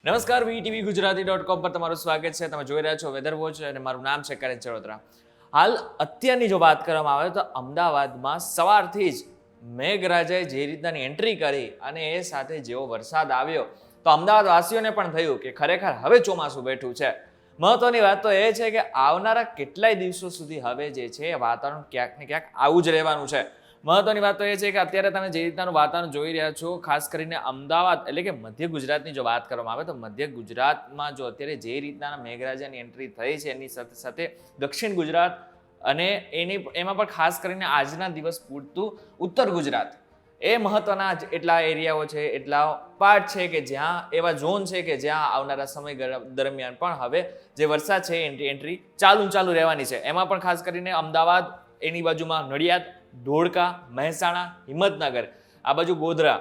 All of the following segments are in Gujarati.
નમસ્કાર, વીટીવી ગુજરાતી.com પર તમારું સ્વાગત છે. તમે જોઈ રહ્યા છો વેધર વોચ અને મારું નામ છે કરણ ચરોતરા. હાલ અત્યારની જો વાત કરવામાં આવે તો અમદાવાદમાં સવારથી જ મેઘરાજાએ જે રીતનાની એન્ટ્રી કરી અને એ સાથે જેવો વરસાદ આવ્યો તો અમદાવાદ વાસીઓને પણ થયું કે ખરેખર હવે ચોમાસું બેઠું છે. મહત્વની વાત તો એ છે કે આવનારા કેટલાય દિવસો સુધી હવે જે છે વાતાવરણ ક્યાંક ને ક્યાંક આવું જ રહેવાનું છે. મહત્વની વાત તો એ છે કે અત્યારે તમે જે રીતનાનું વાતાવરણ જોઈ રહ્યા છો, ખાસ કરીને અમદાવાદ એટલે કે મધ્ય ગુજરાતની જો વાત કરવામાં આવે તો મધ્ય ગુજરાતમાં જો અત્યારે જે રીતના મેઘરાજાની એન્ટ્રી થઈ છે એની સાથે સાથે દક્ષિણ ગુજરાત અને એમાં પણ ખાસ કરીને આજના દિવસ પૂરતું ઉત્તર ગુજરાત એ મહત્વના એટલા એરિયાઓ છે, એટલા પાર્ટ છે કે જ્યાં એવા ઝોન છે કે જ્યાં આવનારા સમય દરમિયાન પણ હવે જે વરસાદ છે એન્ટ્રી ચાલુ રહેવાની છે. એમાં પણ ખાસ કરીને અમદાવાદ, એની બાજુમાં નડિયાદ, ધોળકા, મહેસાણા, હિંમતનગર, આ બાજુ ગોધરા,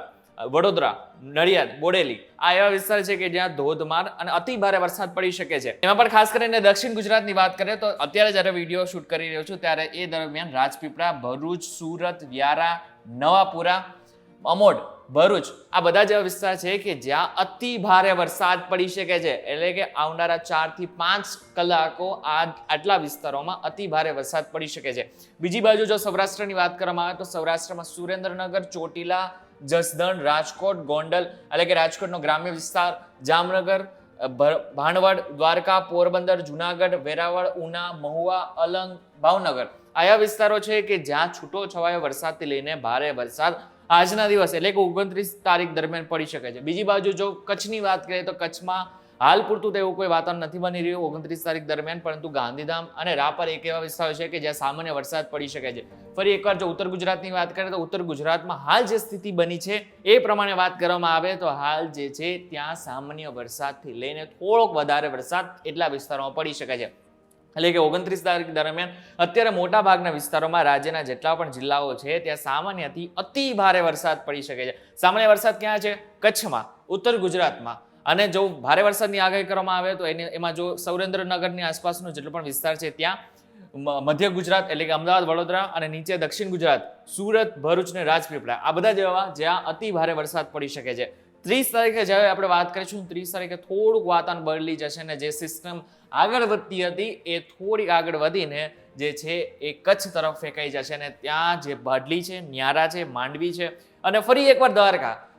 વડોદરા, નડિયાદ, બોડેલી, આ એવા વિસ્તાર છે કે જ્યાં ધોધમાર અને અતિ ભારે વરસાદ પડી શકે છે. એમાં પણ ખાસ કરીને દક્ષિણ ગુજરાતની વાત કરીએ તો અત્યારે જ્યારે વિડીયો શૂટ કરી રહ્યો છું ત્યારે એ દરમિયાન રાજપીપળા, ભરૂચ, સુરત, વ્યારા, નવાપુરા, અમોડ, ભરૂચ, આ બધા જેવા વિસ્તાર છે કે જ્યાં અતિ ભારે વરસાદ પડી શકે છે. એટલે કે આવનારા 4 થી 5 કલાકો આટલા વિસ્તારોમાં અતિ ભારે વરસાદ પડી શકે છે. બીજી બાજુ જો સૌરાષ્ટ્રની વાત કરવામાં આવે તો સૌરાષ્ટ્રમાં સુરેન્દ્રનગર, ચોટીલા, જસદણ, રાજકોટ, ગોંડલ એટલે કે રાજકોટનો ગ્રામ્ય વિસ્તાર, જામનગર, ભાણવડ, દ્વારકા, પોરબંદર, જુનાગઢ, વેરાવળ, ઉના, મહુવા, અલંગ, ભાવનગર, આયા વિસ્તારો છે કે જ્યાં છૂટો છવાયો વરસાદથી લઈને ભારે વરસાદ આજના દિવસ એટલે કે 29 તારીખ દરમિયાન પડી શકે છે. બીજી બાજુ જો કચ્છની વાત કરીએ તો કચ્છમાં હાલ પૂરતું તો એવું કોઈ વાતાવરણ નથી બની રહ્યું 29 તારીખ દરમિયાન, પરંતુ ગાંધીધામ અને રાપર એક એવા વિસ્તારો છે કે જ્યાં સામાન્ય વરસાદ પડી શકે છે. ફરી એકવાર જો ઉત્તર ગુજરાતની વાત કરીએ તો ઉત્તર ગુજરાતમાં હાલ જે સ્થિતિ બની છે એ પ્રમાણે વાત કરવામાં આવે તો હાલ જે છે ત્યાં સામાન્ય વરસાદથી લઈને થોડોક વધારે વરસાદ એટલા વિસ્તારોમાં પડી શકે છે. એટલે કે 29 તારીખ દરમિયાન અત્યારે મોટા ભાગના વિસ્તારોમાં રાજ્યના જેટલા પણ જિલ્લાઓ છે ત્યાં સામાન્યથી અતિ ભારે વરસાદ પડી શકે છે. સામાન્ય વરસાદ ક્યાં છે? કચ્છમાં, ઉત્તર ગુજરાતમાં. અને જો ભારે વરસાદની આગાહી કરવામાં આવે તો એમાં જો સુરેન્દ્રનગરની આસપાસનો જેટલો પણ વિસ્તાર છે ત્યાં મધ્ય ગુજરાત એટલે કે અમદાવાદ, વડોદરા અને નીચે દક્ષિણ ગુજરાત, સુરત, ભરૂચ ને રાજપીપળા, આ બધા જેવા જ્યાં અતિ ભારે વરસાદ પડી શકે છે. 30 તારીખે જ્યારે આપણે વાત કરીશું 30 તારીખે થોડુંક વાતાવરણ બદલી જશે અને જે સિસ્ટમ આગળ વધતી હતી એ થોડીક આગળ વધીને જે છે એ કચ્છ તરફ ફેંકાઈ જશે અને ત્યાં જે ભાડલી છે, ન્યારા છે, માંડવી છે અને ફરી એકવાર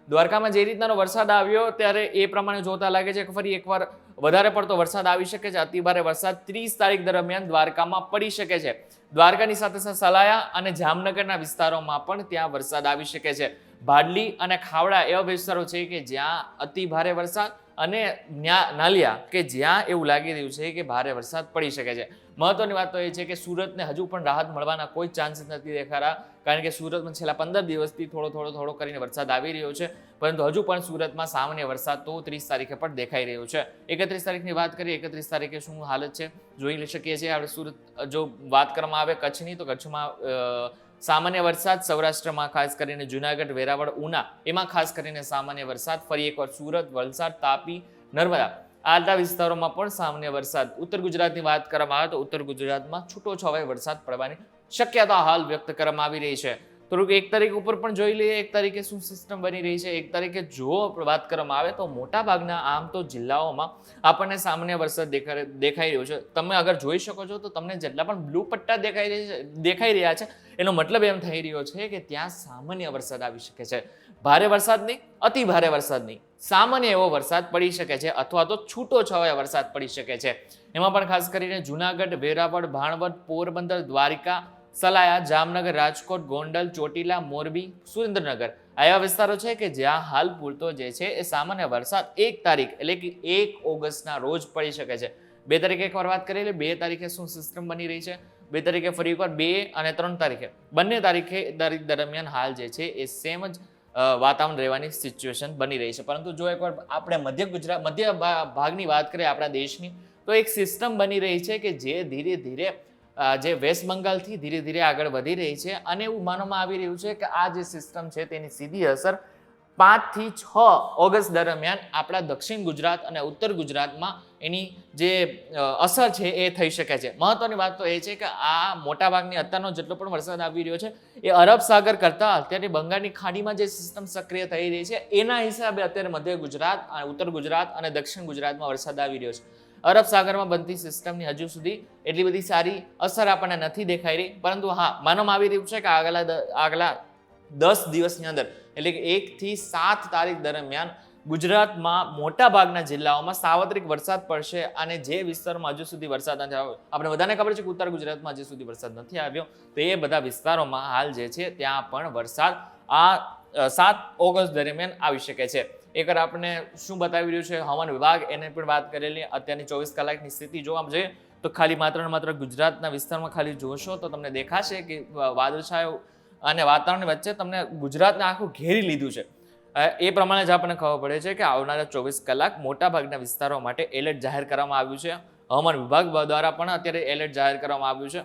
દ્વારકામાં જે રીતનાનો વરસાદ આવ્યો ત્યારે એ પ્રમાણે જોતા લાગે છે કે ફરી એકવાર વધારે પડતો વરસાદ આવી શકે છે. અતિ ભારે વરસાદ 30 તારીખ દરમિયાન દ્વારકામાં પડી શકે છે. દ્વારકાની સાથે સાથે સલાયા અને જામનગરના વિસ્તારોમાં પણ ત્યાં વરસાદ આવી શકે છે. ભાડલી અને ખાવડા એવા વિસ્તારો છે કે જ્યાં અતિ ભારે વરસાદ અને નાલિયા કે જ્યાં એવું લાગી રહ્યું છે કે ભારે વરસાદ પડી શકે છે. મહત્વની વાત તો એ છે કે સુરતને હજુ પણ રાહત મળવાના કોઈ ચાન્સીસ નથી દેખાતા, કારણ કે સુરતમાં છેલ્લા 15 દિવસથી થોડો કરીને વરસાદ આવી રહ્યો છે, પરંતુ હજુ પણ સુરતમાં સામાન્ય વરસાદ તો 30 તારીખે પણ દેખાઈ રહ્યો છે. 31 તારીખની વાત કરીએ, 31 તારીખે શું હાલત છે જોઈ શકીએ છીએ આપણે. સુરત જો વાત કરવામાં આવે કચ્છની તો કચ્છમાં સામાન્ય વરસાદ, સૌરાષ્ટ્રમાં ખાસ કરીને જુનાગઢ, વેરાવળ, ઉના એમાં ખાસ કરીને સામાન્ય વરસાદ. ફરી એકવાર સુરત, વલસાડ, તાપી, નર્મદા આટલા વિસ્તારોમાં પણ સામાન્ય વરસાદ. ઉત્તર ગુજરાતની વાત કરવામાં આવે તો ઉત્તર ગુજરાતમાં છૂટો છવાયો વરસાદ પડવાની શક્યતા હાલ વ્યક્ત કરવામાં આવી રહી છે. થોડુંક 1 તારીખ ઉપર પણ જોઈ લઈએ 1 તારીખે શું સિસ્ટમ બની રહી છે. 1 તારીખે જો વાત કરવામાં આવે તો મોટા ભાગના આમ તો જિલ્લાઓમાં આપણને સામાન્ય વરસાદ દેખાઈ રહ્યો છે. તમે અગર જોઈ શકો છો તો તમને જેટલા પણ બ્લુ પટ્ટા દેખાઈ રહ્યા છે એનો મતલબ એમ થઈ રહ્યો છે કે ત્યાં સામાન્ય વરસાદ આવી શકે છે. ભારે વરસાદ નહીં, અતિ ભારે વરસાદ નહીં, સામાન્ય એવો વરસાદ પડી શકે છે અથવા તો છૂટો છવાયો વરસાદ પડી શકે છે. એમાં પણ ખાસ કરીને જુનાગઢ, વેરાવળ, ભાણવડ, પોરબંદર, દ્વારકા, સલાયા, જામનગર, રાજકોટ, ગોંડલ, ચોટીલા, મોરબી, સુરેન્દ્રનગર આવા વિસ્તારો છે કે જ્યાં હાલ પૂરતો જે છે એ સામાન્ય વરસાદ 1 તારીખ એટલે કે 1 ઓગસ્ટના રોજ પડી શકે છે. 2 તારીખે એકવાર વાત કરી લે, 2 તારીખે શું સિસ્ટમ બની રહી છે. 2 તારીખે ફરી એકવાર 2 અને 3 તારીખે બંને તારીખ દરમિયાન હાલ જે છે એ સેમ જ વાતાવરણ રહેવાની સિચ્યુએશન બની રહી છે. પરંતુ જો એકવાર આપણે મધ્ય ભાગની વાત કરીએ આપણા દેશની તો એક સિસ્ટમ બની રહી છે કે જે ધીરે ધીરે જે વેસ્ટ બંગાળથી ધીરે ધીરે આગળ વધી રહી છે અને એવું માનવામાં આવી રહ્યું છે કે આ જે સિસ્ટમ છે તેની સીધી અસર 5 થી 6 ઓગસ્ટ દરમિયાન આપણા દક્ષિણ ગુજરાત અને ઉત્તર ગુજરાતમાં એની જે અસર છે એ થઈ શકે છે. મહત્વની વાત તો એ છે કે આ મોટાભાગની અત્યારનો જેટલો પણ વરસાદ આવી રહ્યો છે એ અરબ સાગર કરતાં અત્યારે બંગાળની ખાડીમાં જે સિસ્ટમ સક્રિય થઈ રહી છે એના હિસાબે અત્યારે મધ્ય ગુજરાત, ઉત્તર ગુજરાત અને દક્ષિણ ગુજરાતમાં વરસાદ આવી રહ્યો છે. અરબ સાગરમાં બનતી સિસ્ટમની હજુ સુધી એટલી બધી સારી અસર આપણને નથી દેખાઈ રહી, પરંતુ હા માનવામાં આવી રહ્યું છે કે આગલા 10 દિવસની અંદર એટલે કે 1 થી 7 તારીખ દરમિયાન ગુજરાતમાં મોટા ભાગના જિલ્લાઓમાં સાર્વત્રિક વરસાદ પડશે અને જે વિસ્તારોમાં હજુ સુધી વરસાદ નથી આવ્યો, આપણે બધાને ખબર છે કે ઉત્તર ગુજરાતમાં હજુ સુધી વરસાદ નથી આવ્યો, તો એ બધા વિસ્તારોમાં હાલ જે છે ત્યાં પણ વરસાદ આ 7 ઓગસ્ટ દરમિયાન આવી શકે છે. એકવાર આપણે શું બતાવી રહ્યું છે હવામાન વિભાગ એને પણ વાત કરેલી. અત્યારની 24 કલાકની સ્થિતિ જોવા જઈએ તો ખાલી માત્ર ગુજરાતના વિસ્તારમાં ખાલી જોશો તો તમને દેખાશે કે વાદળછાયો અને વાતાવરણ વચ્ચે તમને ગુજરાતને આખું ઘેરી લીધું છે. એ પ્રમાણે જ આપણને ખબર પડે છે કે આવનારા 24 કલાક મોટાભાગના વિસ્તારો માટે એલર્ટ જાહેર કરવામાં આવ્યું છે. હવામાન વિભાગ દ્વારા પણ અત્યારે એલર્ટ જાહેર કરવામાં આવ્યું છે.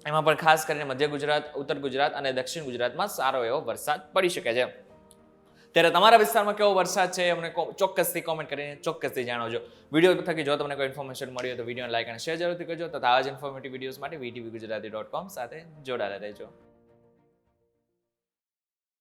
એમાં પણ ખાસ કરીને મધ્ય ગુજરાત, ઉત્તર ગુજરાત અને દક્ષિણ ગુજરાતમાં સારો એવો વરસાદ પડી શકે છે. ત્યારે તમારા વિસ્તારમાં કેવો વરસાદ છે અમને ચોક્કસથી કોમેન્ટ કરીને ચોક્કસથી જણાવજો. વિડીયો થકી જો તમને કોઈ ઇન્ફોર્મેશન મળી હોય તો વિડીયોને લાઈક અને શેર જરૂરથી કરજો. તથા આવા જ ઇન્ફોર્મેટિવ વિડીયોઝ માટે VTVGujarati.com સાથે જોડાયેલા રહેજો.